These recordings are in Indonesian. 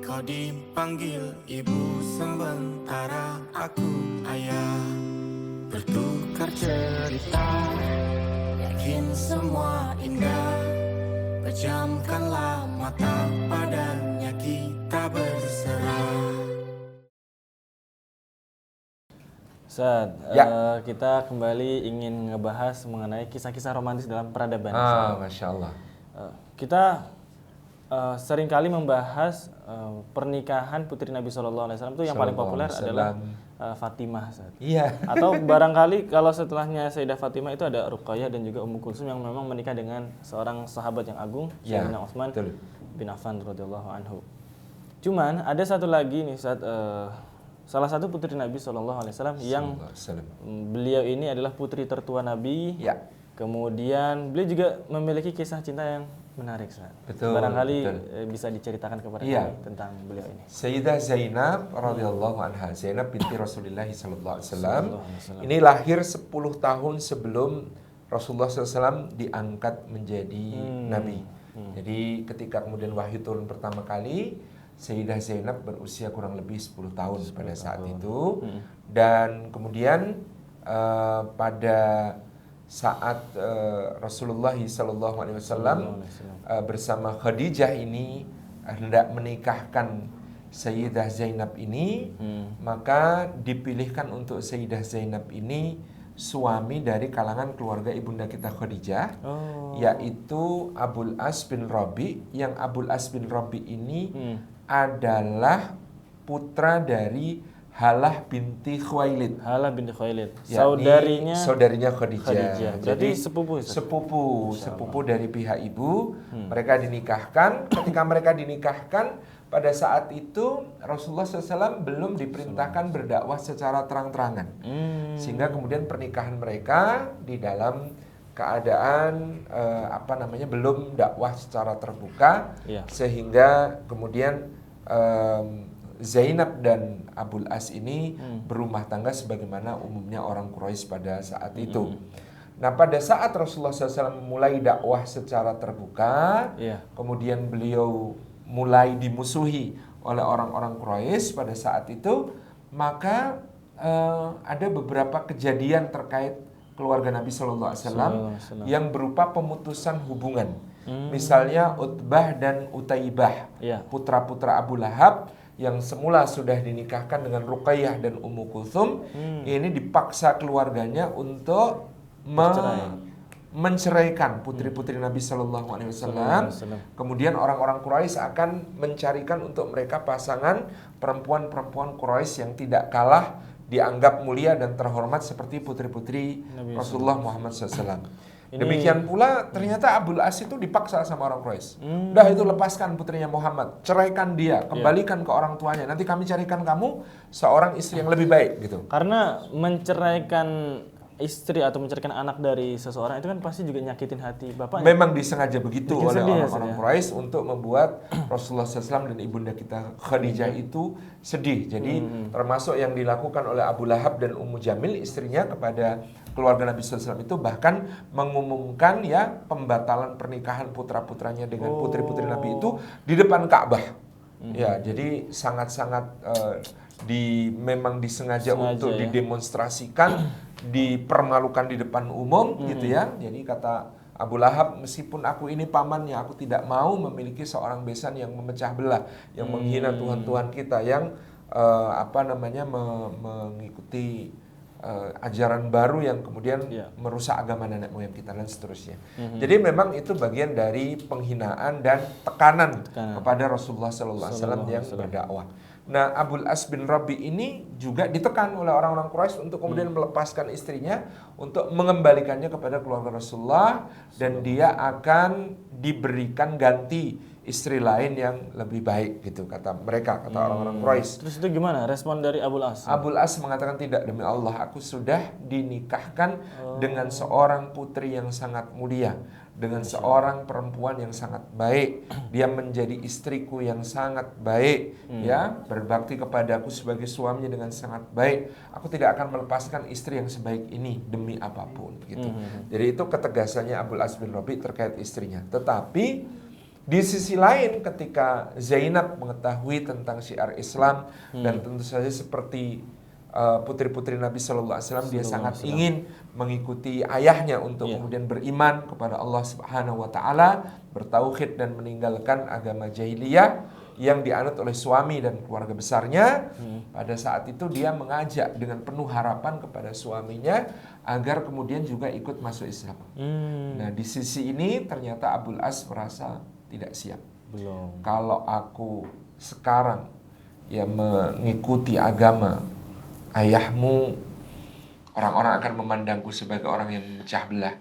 kau dipanggil ibu, sementara aku ayah. Bertukar cerita, yakin semua indah. Pejamkanlah mata, padanya kita berserah. Ustaz, Ya. kita kembali ingin ngebahas mengenai kisah-kisah romantis dalam peradaban. Masya Allah. Kita seringkali membahas pernikahan putri Nabi SAW itu yang paling populer adalah Fatimah, Ustaz. Iya. Atau barangkali kalau setelahnya Sayyidah Fatimah itu ada Ruqayyah dan juga Ummu Kulsum yang memang menikah dengan seorang sahabat yang agung, Ya, Sayyidina Utsman betul. bin Affan radhiyallahu anhu. Cuman ada satu lagi nih, Ustaz, salah satu putri Nabi SAW yang beliau ini adalah putri tertua Nabi. Ya. Kemudian beliau juga memiliki kisah cinta yang menarik, Ustaz. Betul, Barangkali betul. Bisa diceritakan kepada Iya. kami tentang beliau ini. Sayyidah Zainab radhiyallahu anha, Zainab binti Rasulullah sallallahu alaihi wasallam. Sallallahu alaihi wasallam. Ini lahir 10 tahun sebelum Rasulullah SAW diangkat menjadi nabi. Jadi ketika kemudian wahyu turun pertama kali, Sayyidah Zainab berusia kurang lebih 10 tahun pada saat itu. Dan kemudian pada saat Rasulullah SAW bersama Khadijah ini hendak menikahkan Sayyidah Zainab ini, maka dipilihkan untuk Sayyidah Zainab ini suami dari kalangan keluarga ibunda kita Khadijah, yaitu Abul As bin Rabi. Yang Abul As bin Rabi ini adalah putra dari Halah binti Khuwailid. Halah binti Khuwailid, Yakni saudarinya Khadijah. Jadi sepupu dari pihak ibu. Mereka dinikahkan. Ketika mereka dinikahkan, pada saat itu Rasulullah SAW belum diperintahkan berdakwah secara terang-terangan. Sehingga kemudian pernikahan mereka di dalam keadaan belum dakwah secara terbuka. Sehingga kemudian Zainab dan Abul As ini berumah tangga sebagaimana umumnya orang Quraisy pada saat itu. Nah, pada saat Rasulullah SAW mulai dakwah secara terbuka, kemudian beliau mulai dimusuhi oleh orang-orang Quraisy pada saat itu, maka ada beberapa kejadian terkait keluarga Nabi SAW yang berupa pemutusan hubungan. Misalnya Utbah dan Utaibah, putra-putra Abu Lahab, yang semula sudah dinikahkan dengan Ruqayyah dan Ummu Kulsum, ini dipaksa keluarganya untuk menceraikan putri-putri Nabi Shallallahu Alaihi Wasallam. Kemudian orang-orang Quraisy akan mencarikan untuk mereka pasangan perempuan-perempuan Quraisy yang tidak kalah dianggap mulia dan terhormat seperti putri-putri Rasulullah Muhammad SAW. Demikian pula ternyata Abul As itu dipaksa sama orang Quraisy. Udah itu lepaskan putrinya Muhammad, ceraikan dia, kembalikan ke orang tuanya. Nanti kami carikan kamu seorang istri yang lebih baik gitu. Karena menceraikan istri atau menceraikan anak dari seseorang itu kan pasti juga nyakitin hati bapaknya. Memang disengaja begitu oleh orang-orang Quraisy untuk membuat Rasulullah SAW dan ibunda kita Khadijah itu sedih. Jadi termasuk yang dilakukan oleh Abu Lahab dan Ummu Jamil istrinya kepada keluarga Nabi SAW itu bahkan mengumumkan pembatalan pernikahan putra-putranya dengan putri-putri Nabi itu di depan Ka'bah. Ya, jadi sangat-sangat memang disengaja untuk didemonstrasikan, dipermalukan di depan umum gitu ya. Jadi kata Abu Lahab, meskipun aku ini pamannya, aku tidak mau memiliki seorang besan yang memecah belah, yang menghina Tuhan-Tuhan kita, yang mengikuti ajaran baru yang kemudian merusak agama nenek moyang kita dan seterusnya. Jadi memang itu bagian dari penghinaan dan tekanan kepada Rasulullah SAW yang berdakwah. Nah, Abul As bin Rabi ini juga ditekan oleh orang-orang Quraisy untuk kemudian melepaskan istrinya untuk mengembalikannya kepada keluarga Rasulullah, dan dia akan diberikan ganti istri lain yang lebih baik gitu kata mereka, kata orang-orang Quraisy. Terus itu gimana respon dari Abul As? Abul As mengatakan, tidak, demi Allah aku sudah dinikahkan dengan seorang putri yang sangat mulia, dengan seorang perempuan yang sangat baik. Dia menjadi istriku yang sangat baik, berbakti kepadaku sebagai suaminya dengan sangat baik. Aku tidak akan melepaskan istri yang sebaik ini demi apapun gitu. Jadi itu ketegasannya Abul As bin Rabi terkait istrinya. Tetapi Di sisi lain ketika Zainab mengetahui tentang syiar Islam dan tentu saja seperti putri-putri Nabi Shallallahu Alaihi Wasallam, dia sangat ingin mengikuti ayahnya untuk kemudian beriman kepada Allah Subhanahu Wa Taala, bertauhid dan meninggalkan agama jahiliyah yang dianut oleh suami dan keluarga besarnya. Pada saat itu dia mengajak dengan penuh harapan kepada suaminya agar kemudian juga ikut masuk Islam. Nah di sisi ini ternyata Abul As merasa tidak siap. Belum. Kalau aku sekarang ya mengikuti agama ayahmu, orang-orang akan memandangku sebagai orang yang memecah belah,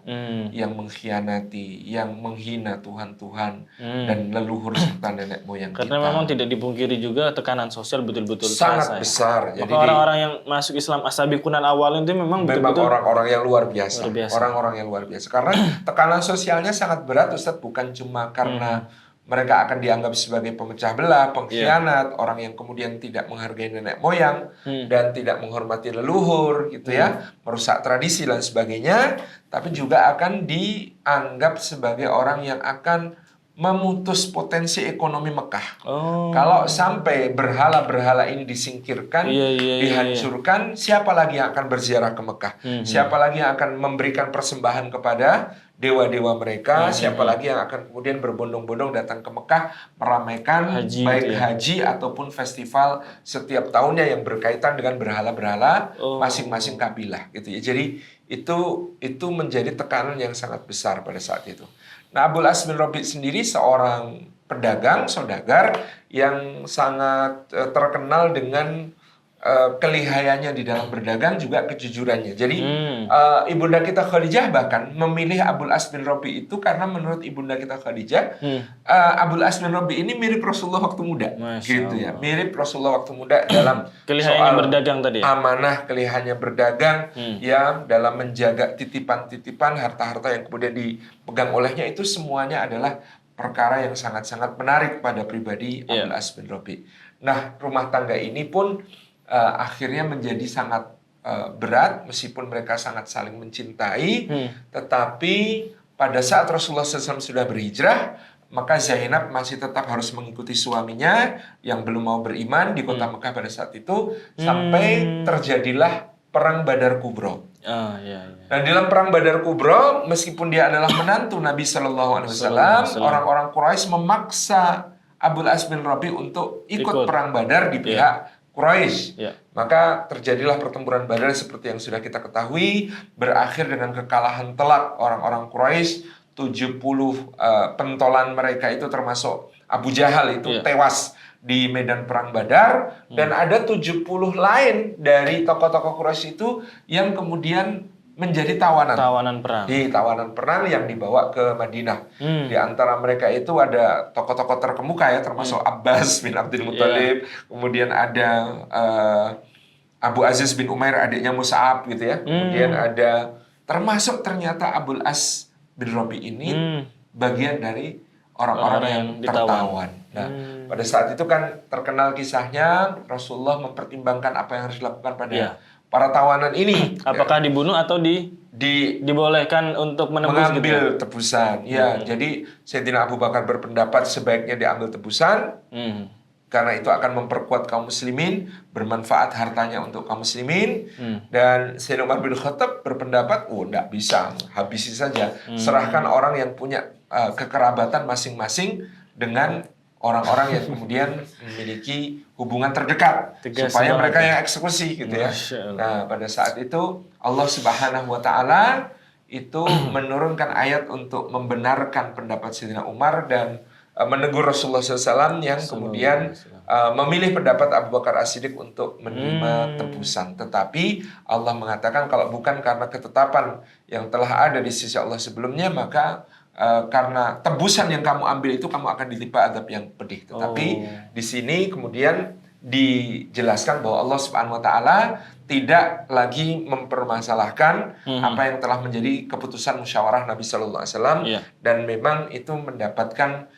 yang mengkhianati, yang menghina Tuhan-Tuhan dan leluhur serta nenek moyang Karena kita. memang tidak dipungkiri juga tekanan sosial betul-betul Sangat terasa, besar. Ya. Jadi Maka orang-orang yang masuk Islam as-sabiqun awal itu memang betul-betul orang-orang yang luar biasa. Luar biasa. Orang-orang yang luar biasa. Karena tekanan sosialnya sangat berat, Ustaz, bukan cuma karena mereka akan dianggap sebagai pemecah belah, pengkhianat, orang yang kemudian tidak menghargai nenek moyang dan tidak menghormati leluhur, gitu ya, merusak tradisi dan sebagainya, tapi juga akan dianggap sebagai orang yang akan memutus potensi ekonomi Mekah. Kalau sampai berhala-berhala ini disingkirkan, dihancurkan, siapa lagi yang akan berziarah ke Mekah? Siapa lagi yang akan memberikan persembahan kepada dewa-dewa mereka? Siapa lagi yang akan kemudian berbondong-bondong datang ke Mekah meramaikan haji ataupun festival setiap tahunnya yang berkaitan dengan berhala-berhala masing-masing kabilah, gitu ya. Jadi itu menjadi tekanan yang sangat besar pada saat itu. Nah, Abul As bin Rabi' sendiri seorang pedagang, saudagar yang sangat terkenal dengan kelihayannya di dalam berdagang, juga kejujurannya. Jadi ibunda kita Khadijah bahkan memilih Abul As bin Rabi' itu karena menurut ibunda kita Khadijah, Abul As bin Rabi' ini mirip Rasulullah waktu muda, gitu ya. Mirip Rasulullah waktu muda dalam soal berdagang tadi ya? Amanah, kelihayannya berdagang, ya, dalam menjaga titipan-titipan harta-harta yang kemudian dipegang olehnya, itu semuanya adalah perkara yang sangat-sangat menarik pada pribadi Abul As bin Rabi'. Nah, rumah tangga ini pun akhirnya menjadi sangat berat, meskipun mereka sangat saling mencintai, tetapi pada saat Rasulullah SAW sudah berhijrah, maka Zainab masih tetap harus mengikuti suaminya yang belum mau beriman di kota Mekah pada saat itu, sampai terjadilah Perang Badar Kubro. Dan dalam Perang Badar Kubro, meskipun dia adalah menantu Nabi SAW, orang-orang Quraisy memaksa Abul As bin Rabi' untuk ikut Perang Badar di pihak Quraisy. Maka terjadilah pertempuran Badar seperti yang sudah kita ketahui, berakhir dengan kekalahan telak orang-orang Quraisy. 70 pentolan mereka itu termasuk Abu Jahal itu tewas di medan perang Badar, dan ada 70 lain dari tokoh-tokoh Quraisy itu yang kemudian menjadi tawanan perang. Di tawanan perang yang dibawa ke Madinah. Di antara mereka itu ada tokoh-tokoh terkemuka ya, termasuk Abbas bin Abdul Muthalib, kemudian ada Abu Aziz bin Umair, adiknya Mus'ab, gitu ya. Kemudian ada, termasuk ternyata Abul As bin Rabi' ini bagian dari orang-orang yang tertawan. Nah, pada saat itu kan terkenal kisahnya, Rasulullah mempertimbangkan apa yang harus dilakukan pada para tawanan ini. Apakah dibunuh atau dibolehkan untuk mengambil tebusan. Ya, jadi Sayyidina Abu Bakar berpendapat sebaiknya diambil tebusan, karena itu akan memperkuat kaum muslimin, bermanfaat hartanya untuk kaum muslimin. Dan Sayyidina Umar bin Khattab berpendapat, enggak bisa, habisi saja. Serahkan orang yang punya kekerabatan masing-masing dengan orang-orang yang kemudian memiliki hubungan terdekat, supaya mereka yang eksekusi, gitu ya. Nah, pada saat itu Allah Subhanahu wa Ta'ala itu menurunkan ayat untuk membenarkan pendapat Sayyidina Umar dan menegur Rasulullah SAW yang kemudian memilih pendapat Abu Bakar As-Siddiq untuk menerima tebusan. Tetapi Allah mengatakan kalau bukan karena ketetapan yang telah ada di sisi Allah sebelumnya, maka karena tebusan yang kamu ambil itu kamu akan ditimpa azab yang pedih. Tetapi di sini kemudian dijelaskan bahwa Allah Subhanahu wa Ta'ala tidak lagi mempermasalahkan apa yang telah menjadi keputusan musyawarah Nabi Sallallahu Alaihi Wasallam, dan memang itu mendapatkan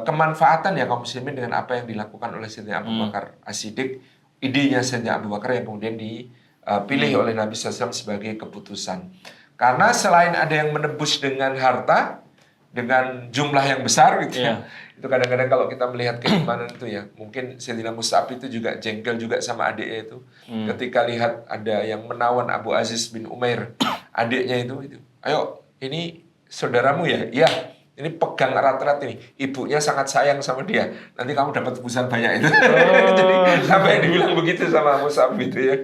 kemanfaatan ya kaum muslimin dengan apa yang dilakukan oleh Sayyidina Abu Bakar As-Siddiq, idenya Sayyidina Abu Bakar yang kemudian dipilih oleh Nabi SAW sebagai keputusan. Karena selain ada yang menebus dengan harta, dengan jumlah yang besar, gitu ya, Itu kadang-kadang kalau kita melihat keimanan itu ya, mungkin Sayyidina Mus'ab itu juga jengkel juga sama adiknya itu. Ketika lihat ada yang menawan Abu Aziz bin Umair, adiknya itu, ayo ini saudaramu ya? Iya. Ini pegang erat-erat ini. Ibunya sangat sayang sama dia. Nanti kamu dapat tebusan banyak itu. Jadi sampai dibilang begitu sama Mus'ab gitu ya.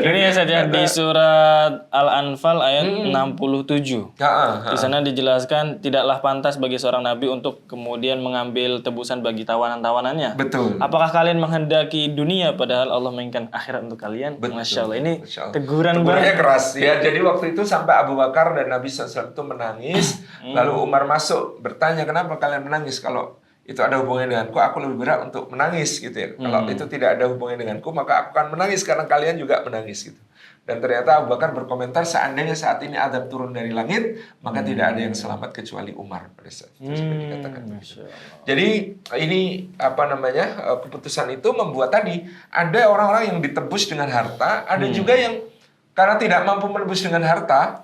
Ini ya saja di surat Al-Anfal ayat 67. Di sana dijelaskan tidaklah pantas bagi seorang nabi untuk kemudian mengambil tebusan bagi tawanan-tawanannya. Betul. Apakah kalian menghendaki dunia padahal Allah menginginkan akhirat untuk kalian? Betul. Masya Allah. Ini Masya Allah. tegurannya Tegurannya keras ya. Jadi waktu itu sampai Abu Bakar dan Nabi SAW itu menangis. Lalu Umar masuk bertanya, kenapa kalian menangis? Kalau itu ada hubungannya denganku, aku lebih berat untuk menangis gitu ya. Kalau itu tidak ada hubungannya denganku, maka aku akan menangis karena kalian juga menangis gitu. Dan ternyata Abu Bakar berkomentar, seandainya saat ini azab turun dari langit, maka tidak ada yang selamat kecuali Umar pada saat itu seperti dikatakan. Jadi ini keputusan itu membuat tadi ada orang-orang yang ditebus dengan harta, ada juga yang karena tidak mampu menebus dengan harta,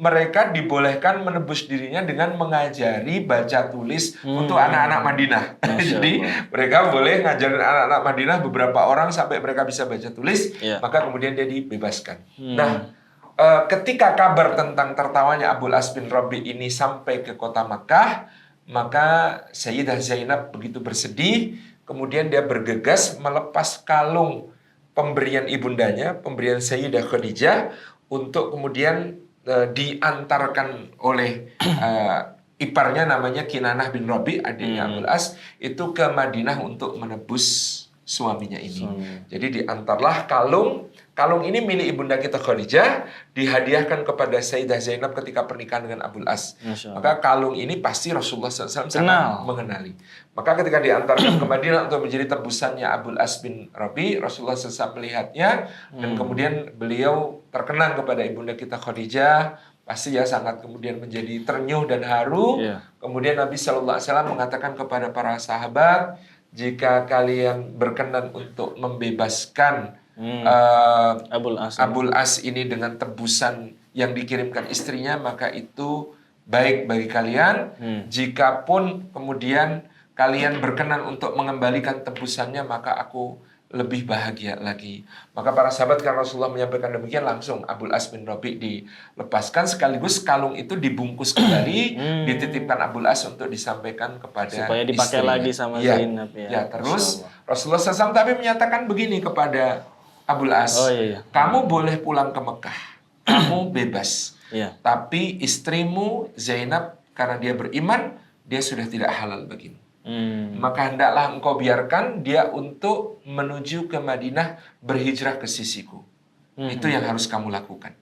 mereka dibolehkan menebus dirinya dengan mengajari baca tulis untuk anak-anak Madinah. Jadi mereka boleh ngajarin anak-anak Madinah beberapa orang sampai mereka bisa baca tulis, maka kemudian dia dibebaskan. Nah, ketika kabar tentang tertawanya Abul As bin Rabi ini sampai ke kota Makkah, maka Sayyidah Zainab begitu bersedih, kemudian dia bergegas melepas kalung pemberian ibundanya, pemberian Sayyidah Khadijah, untuk kemudian diantarkan oleh iparnya namanya Kinanah bin Rabi, adiknya Abul As, itu ke Madinah untuk menebus suaminya ini. Jadi diantarlah kalung ini milik ibunda kita Khadijah, dihadiahkan kepada Sayyidah Zainab ketika pernikahan dengan Abul As. Maka kalung ini pasti Rasulullah SAW sangat mengenali. Maka ketika diantarkan ke Madinah untuk menjadi tebusannya Abul As bin Rabi, Rasulullah SAW melihatnya, dan kemudian beliau terkenang kepada ibunda kita Khadijah, pasti ya sangat kemudian menjadi ternyuh dan haru. Kemudian Nabi SAW mengatakan kepada para sahabat, jika kalian berkenan untuk membebaskan Abul As ini dengan tebusan yang dikirimkan istrinya, maka itu baik bagi kalian. Jikapun kemudian kalian berkenan untuk mengembalikan tebusannya, maka aku lebih bahagia lagi. Maka para sahabat, karena Rasulullah menyampaikan demikian, langsung Abul As bin Rabi dilepaskan, sekaligus kalung itu dibungkus kembali, dititipkan Abul As untuk disampaikan kepada supaya dipakai istrinya lagi sama Zainab ya. Terus Rasulullah SAW tapi menyatakan begini kepada Abul As, kamu boleh pulang ke Mekah, kamu bebas. Tapi istrimu Zainab, karena dia beriman, dia sudah tidak halal bagimu. Maka hendaklah engkau biarkan dia untuk menuju ke Madinah, berhijrah ke sisiku. Itu yang harus kamu lakukan.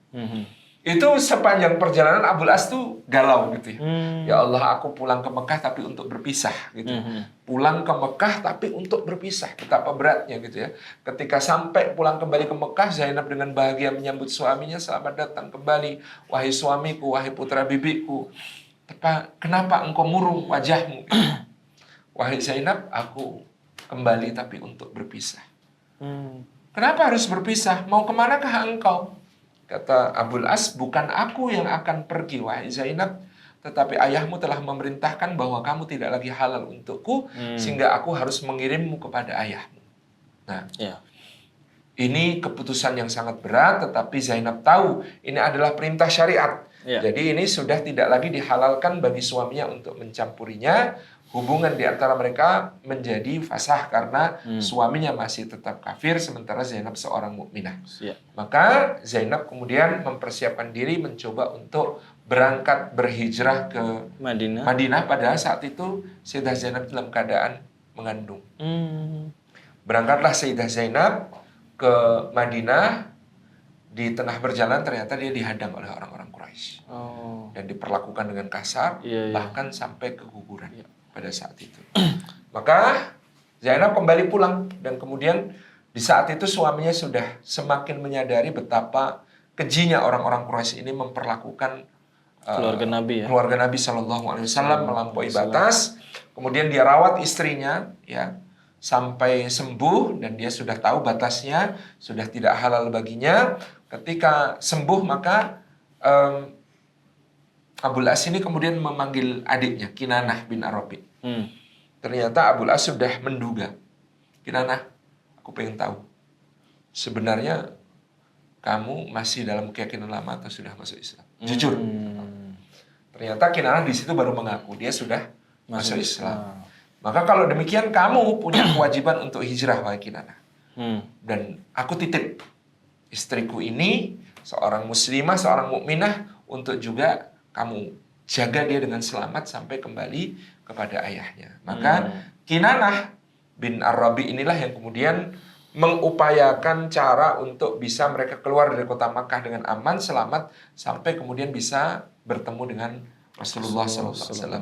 Itu sepanjang perjalanan Abul As tuh galau gitu ya. Ya Allah, aku pulang ke Mekah tapi untuk berpisah gitu. Pulang ke Mekah tapi untuk berpisah. Betapa beratnya gitu ya. Ketika sampai pulang kembali ke Mekah, Zainab dengan bahagia menyambut suaminya, selamat datang kembali wahai suamiku, wahai putra bibiku. Kenapa engkau murung wajahmu? Wahai Zainab, aku kembali tapi untuk berpisah. Kenapa harus berpisah? Mau kemanakah engkau? Kata Abul As, bukan aku yang akan pergi, wahai Zainab, tetapi ayahmu telah memerintahkan bahwa kamu tidak lagi halal untukku, sehingga aku harus mengirimmu kepada ayahmu. Nah, ini keputusan yang sangat berat, tetapi Zainab tahu ini adalah perintah syariat. Jadi ini sudah tidak lagi dihalalkan bagi suaminya untuk mencampurinya. Hubungan di antara mereka menjadi fasah karena suaminya masih tetap kafir, sementara Zainab seorang mukminah. Maka Zainab kemudian mempersiapkan diri mencoba untuk berangkat berhijrah ke Madinah. Padahal saat itu Sayyidah Zainab dalam keadaan mengandung. Berangkatlah Sayyidah Zainab ke Madinah. Di tengah berjalan ternyata dia dihadang oleh orang-orang Quraisy dan diperlakukan dengan kasar, bahkan sampai keguguran pada saat itu. Maka Zainab kembali pulang, dan kemudian di saat itu suaminya sudah semakin menyadari betapa kejinya orang-orang Quraisy ini memperlakukan keluarga Nabi SAW melampaui batas. Kemudian dia rawat istrinya ya sampai sembuh, dan dia sudah tahu batasnya, sudah tidak halal baginya. Ketika sembuh, maka Abul As ini kemudian memanggil adiknya, Kinanah bin Arabi. Ternyata Abul As sudah menduga. Kinanah, aku pengen tahu. Sebenarnya kamu masih dalam keyakinan lama atau sudah masuk Islam? Jujur. Ternyata Kinanah di situ baru mengaku dia sudah masuk Islam. Maka kalau demikian kamu punya kewajiban untuk hijrah, wahai Kinanah. Dan aku titip istriku ini, seorang muslimah, seorang mukminah, untuk juga kamu jaga dia dengan selamat sampai kembali kepada ayahnya. Maka Kinanah bin Arabi inilah yang kemudian mengupayakan cara untuk bisa mereka keluar dari kota Makkah dengan aman, selamat, sampai kemudian bisa bertemu dengan Rasulullah SAW.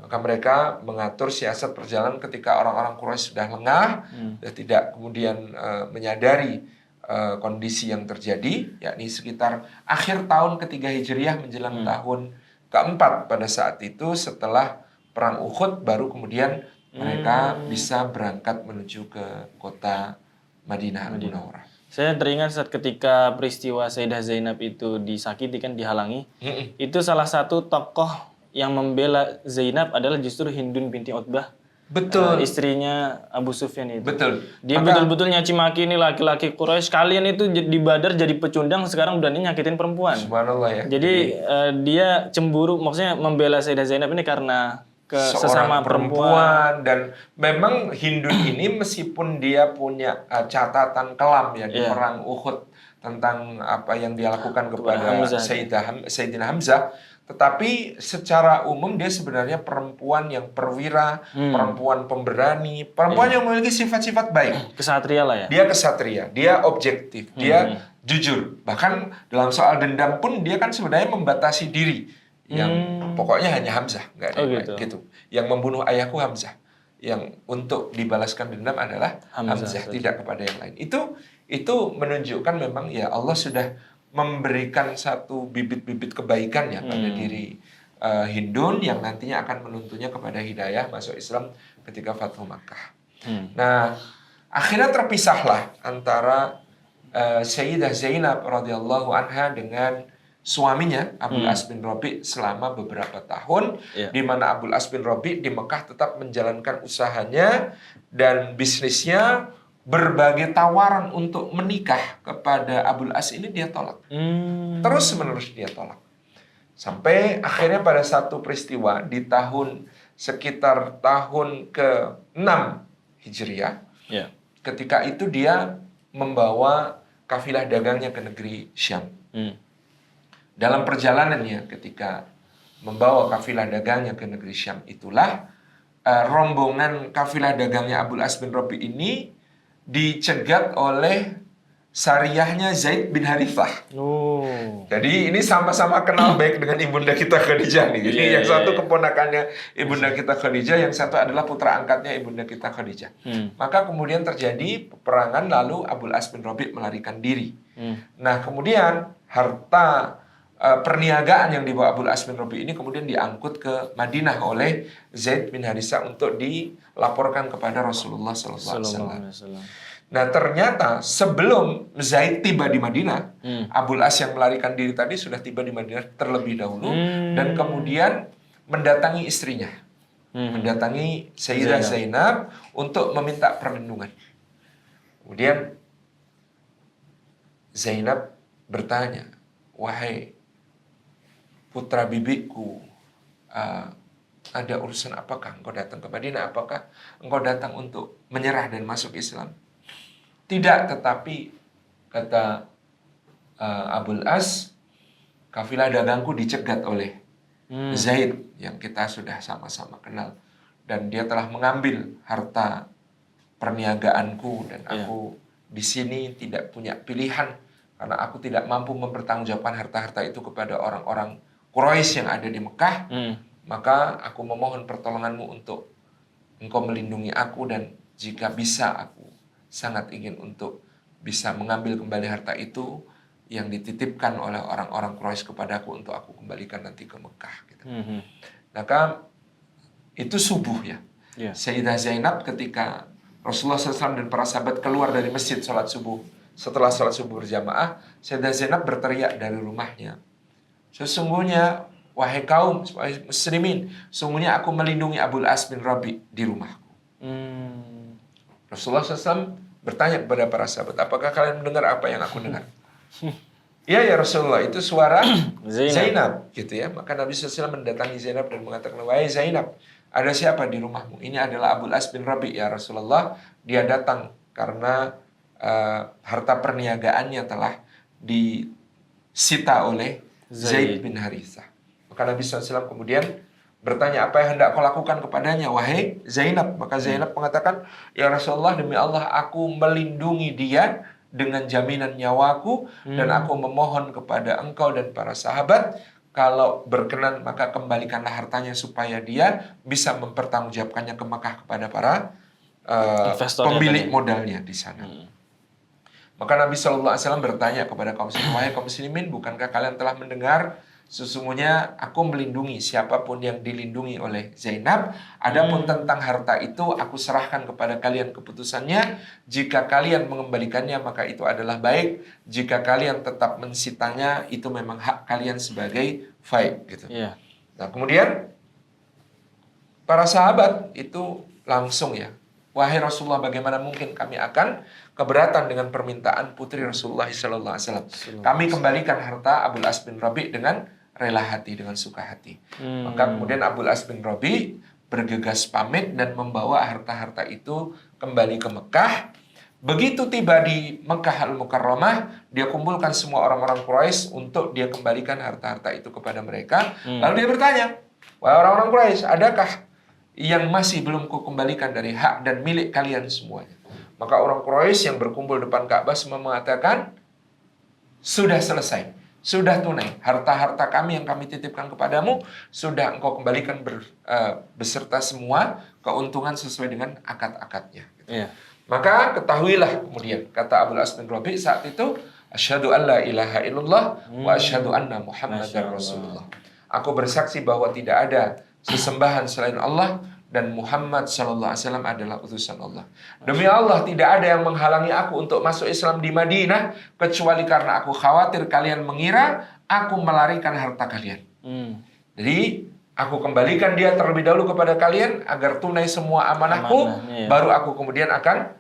Maka mereka mengatur siasat perjalanan ketika orang-orang Quraisy sudah lengah, dan tidak kemudian menyadari kondisi yang terjadi, yakni sekitar akhir tahun ketiga Hijriah menjelang tahun keempat pada saat itu setelah perang Uhud, baru kemudian mereka bisa berangkat menuju ke kota Madinah Al-Munawwarah. Saya teringat saat ketika peristiwa Sayyidah Zainab itu disakiti kan, dihalangi. Itu salah satu tokoh yang membela Zainab adalah justru Hindun binti Utbah. Betul. Istrinya Abu Sufyan itu. Betul. Dia betul-betul nyaci maki ini laki-laki Quraisy. Kalian itu di Badar jadi pecundang, sekarang berani nyakitin perempuan. Subhanallah ya. Jadi dia cemburu, maksudnya membela Sayyidah Zainab ini karena sesama perempuan. Dan memang Hindun ini meskipun dia punya catatan kelam ya di perang Uhud tentang apa yang dia lakukan kepada Sayyidina Hamzah, tetapi secara umum dia sebenarnya perempuan yang perwira, perempuan pemberani, perempuan yang memiliki sifat-sifat baik. Kesatria lah ya. Dia kesatria, dia objektif, dia jujur. Bahkan dalam soal dendam pun dia kan sebenarnya membatasi diri. Yang pokoknya hanya Hamzah, nggak ada yang lain, gitu. Yang membunuh ayahku Hamzah, yang untuk dibalaskan dendam adalah Hamzah, tidak kepada yang lain. Itu menunjukkan memang ya Allah sudah memberikan satu bibit-bibit kebaikan ya pada diri Hindun yang nantinya akan menuntunnya kepada hidayah masuk Islam ketika Fathu Makkah. Nah, akhirnya terpisahlah antara Sayyidah Zainab radhiyallahu anha dengan suaminya Abul As bin Rabi selama beberapa tahun, di mana Abul As bin Rabi di Mekah tetap menjalankan usahanya dan bisnisnya. Berbagai tawaran untuk menikah kepada Abul As ini dia tolak. Terus menerus dia tolak. Sampai akhirnya pada satu peristiwa di sekitar tahun ke-6 Hijriah, ketika itu dia membawa kafilah dagangnya ke negeri Syam. Dalam perjalanannya ketika membawa kafilah dagangnya ke negeri Syam itulah rombongan kafilah dagangnya Abul As bin Rabi ini dicegat oleh sariyahnya Zaid bin Harithah. Jadi ini sama-sama kenal baik dengan ibunda kita Khadijah nih. Jadi yang satu keponakannya ibunda kita Khadijah, yang satu adalah putra angkatnya ibunda kita Khadijah. Maka kemudian terjadi peperangan, lalu Abul As bin Rabi melarikan diri. Nah kemudian harta perniagaan yang dibawa Abul As bin Rabi ini kemudian diangkut ke Madinah oleh Zaid bin Harithah untuk dilaporkan kepada Rasulullah SAW. Nah ternyata sebelum Zaid tiba di Madinah, Abul As yang melarikan diri tadi sudah tiba di Madinah terlebih dahulu dan kemudian mendatangi istrinya, mendatangi Sayyidah Zainab untuk meminta perlindungan. Kemudian Zainab bertanya, wahai putra bibiku, ada urusan apakah engkau datang ke Madinah? Apakah engkau datang untuk menyerah dan masuk Islam? Tidak, tetapi kata Abul As, kafilah dagangku dicegat oleh Zaid yang kita sudah sama-sama kenal, dan dia telah mengambil harta perniagaanku, dan aku di sini tidak punya pilihan karena aku tidak mampu mempertanggungjawabkan harta-harta itu kepada orang-orang Quraisy yang ada di Mekah. Maka aku memohon pertolonganmu untuk engkau melindungi aku, dan jika bisa aku sangat ingin untuk bisa mengambil kembali harta itu yang dititipkan oleh orang-orang Quraisy kepadaku untuk aku kembalikan nanti ke Mekah. Gitu. Maka itu subuh ya. Sayyidah Zainab ketika Rasulullah SAW dan para sahabat keluar dari masjid sholat subuh, setelah sholat subuh berjamaah, Sayyidah Zainab berteriak dari rumahnya, sesungguhnya wahai kaum, wahai muslimin, sungguhnya aku melindungi Abul As bin Rabi di rumahku. Rasulullah SAW bertanya kepada para sahabat, apakah kalian mendengar apa yang aku dengar? Iya ya Rasulullah, itu suara Zainab gitu ya. Maka Nabi SAW mendatangi Zainab dan mengatakan, wahai Zainab, ada siapa di rumahmu? Ini adalah Abul As bin Rabi ya Rasulullah. Dia datang karena harta perniagaannya telah disita oleh Zaid bin Harithah. Maka Nabi SAW kemudian bertanya, apa yang hendak kau lakukan kepadanya, wahai Zainab? Maka Zainab mengatakan, ya Rasulullah, demi Allah aku melindungi dia dengan jaminan nyawaku, dan aku memohon kepada engkau dan para sahabat, kalau berkenan maka kembalikanlah hartanya supaya dia bisa mempertanggungjawabkannya ke Makkah kepada para pemilik modalnya di sana. Maka Nabi SAW bertanya kepada kaum muslimin, wahai kaum muslimin, bukankah kalian telah mendengar sesungguhnya aku melindungi siapapun yang dilindungi oleh Zainab. Adapun tentang harta itu aku serahkan kepada kalian keputusannya. Jika kalian mengembalikannya maka itu adalah baik. Jika kalian tetap mensitanya itu memang hak kalian sebagai faid gitu. Nah, kemudian para sahabat itu langsung ya, wahai Rasulullah, bagaimana mungkin kami akan keberatan dengan permintaan putri Rasulullah SAW. Kami kembalikan harta Abul As bin Rabi dengan rela hati, dengan suka hati. Maka kemudian Abul As bin Rabi bergegas pamit dan membawa harta-harta itu kembali ke Mekah. Begitu tiba di Mekah Al-Mukarramah, dia kumpulkan semua orang-orang Quraisy untuk dia kembalikan harta-harta itu kepada mereka. Lalu dia bertanya, wahai orang-orang Quraisy, adakah yang masih belum kukembalikan dari hak dan milik kalian semuanya? Maka orang Quraisy yang berkumpul depan Ka'bah semua mengatakan, sudah selesai. Sudah tunai, harta-harta kami yang kami titipkan kepadamu sudah engkau kembalikan beserta semua keuntungan sesuai dengan akad-akadnya. Gitu. Maka ketahuilah kemudian, kata Abul As bin Rabi saat itu, asyhadu an la ilaha illallah wa asyhadu anna Muhammadar Rasulullah. Aku bersaksi bahwa tidak ada sesembahan selain Allah dan Muhammad sallallahu alaihi wasallam adalah utusan Allah. Demi Allah, tidak ada yang menghalangi aku untuk masuk Islam di Madinah kecuali karena aku khawatir kalian mengira aku melarikan harta kalian. Jadi aku kembalikan dia terlebih dahulu kepada kalian agar tunai semua amanahku, baru aku kemudian akan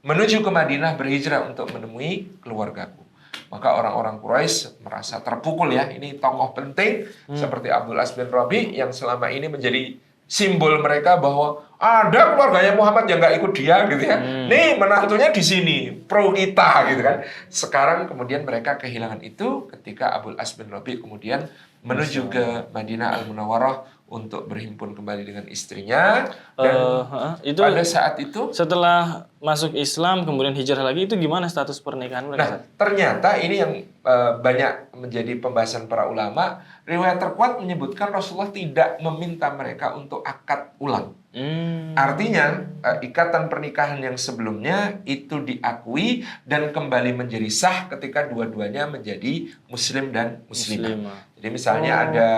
menuju ke Madinah berhijrah untuk menemui keluargaku. Maka orang-orang Quraisy merasa terpukul ya. Ini tokoh penting seperti Abul As bin Rabi yang selama ini menjadi simbol mereka bahwa ada keluarganya Muhammad yang nggak ikut dia gitu ya. Nih menantunya di sini pro kita gitu kan. Sekarang kemudian mereka kehilangan itu ketika Abul As bin Rabi kemudian menuju ke Madinah Al-Munawwarah untuk berhimpun kembali dengan istrinya. Dan itu pada saat itu setelah masuk Islam kemudian hijrah lagi, itu gimana status pernikahan mereka? Nah, ternyata ini yang banyak menjadi pembahasan para ulama. Riwayat terkuat menyebutkan Rasulullah tidak meminta mereka untuk akad ulang. Artinya ikatan pernikahan yang sebelumnya itu diakui dan kembali menjadi sah ketika dua-duanya menjadi muslim dan muslimah. Jadi misalnya ada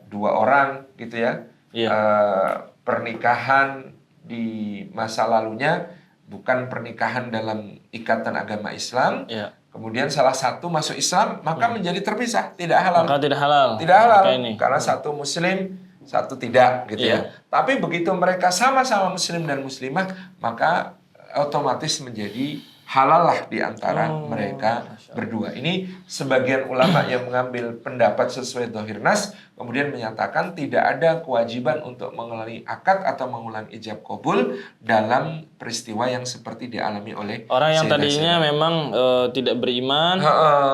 dua orang gitu ya, pernikahan di masa lalunya bukan pernikahan dalam ikatan agama Islam. Kemudian salah satu masuk Islam, maka menjadi terpisah, tidak halal. Maka tidak halal. Tidak halal, karena satu muslim, satu tidak gitu ya. Tapi begitu mereka sama-sama muslim dan muslimah, maka otomatis menjadi halal lah di antara mereka berdua. Ini sebagian ulama yang mengambil pendapat sesuai Dhahir Nas, kemudian menyatakan tidak ada kewajiban untuk mengulangi akad atau mengulangi ijab qabul dalam peristiwa yang seperti dialami oleh orang yang tadinya memang tidak beriman,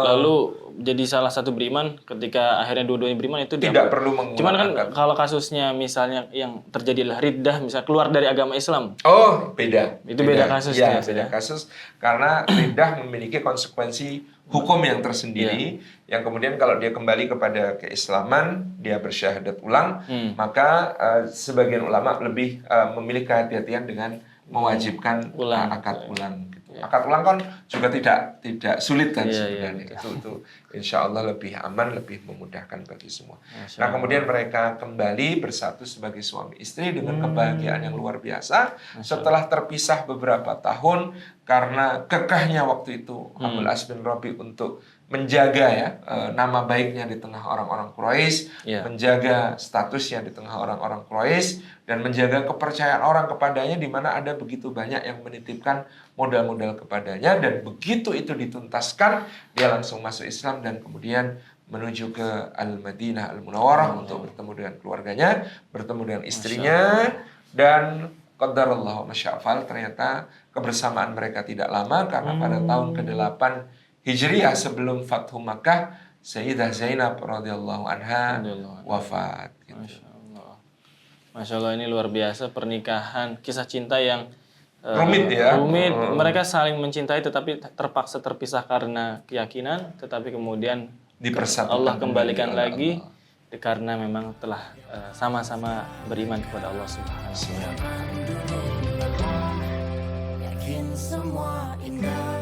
lalu jadi salah satu beriman, ketika akhirnya dua-duanya beriman itu tidak perlu mengulang. Cuman kan kalau kasusnya misalnya yang terjadi adalah riddah, misalnya keluar dari agama Islam. Oh, beda. Itu beda kasus ya, beda kasus karena riddah memiliki konsekuensi hukum yang tersendiri yang kemudian kalau dia kembali kepada keislaman, dia bersyahadat ulang, maka sebagian ulama lebih memilih kehati-hatian dengan mewajibkan akad ulang. Akad ulang kan juga tidak sulit kan sebenarnya. Itu insya Allah lebih aman, lebih memudahkan bagi semua. Nah kemudian mereka kembali bersatu sebagai suami istri dengan kebahagiaan yang luar biasa. Setelah terpisah beberapa tahun karena kekehnya waktu itu Abul As bin Rabi untuk menjaga ya nama baiknya di tengah orang-orang Quraisy, Iya. menjaga statusnya di tengah orang-orang Quraisy, dan menjaga kepercayaan orang kepadanya di mana ada begitu banyak yang menitipkan modal-modal kepadanya, dan begitu itu dituntaskan dia langsung masuk Islam dan kemudian menuju ke Al-Madinah Al-Munawwarah untuk bertemu dengan keluarganya, bertemu dengan istrinya, dan qadarallahu masya'afal, ternyata kebersamaan mereka tidak lama karena pada tahun ke-8 Hijriah sebelum Fathu Makkah, Sayyidah Zainab radhiyallahu anha wafat. Gitu. Masya Allah. Masya Allah, ini luar biasa pernikahan, kisah cinta yang Rumit ya. rumit. Mereka saling mencintai tetapi terpaksa terpisah karena keyakinan, tetapi kemudian Dipersatukan Allah kembalikan oleh lagi Allah. karena memang telah sama-sama beriman kepada Allah Subhanahu wa taala. Yakin semua indah,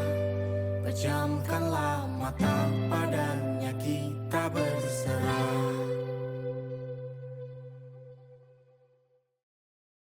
pejamkanlah mata padanya kita berserah.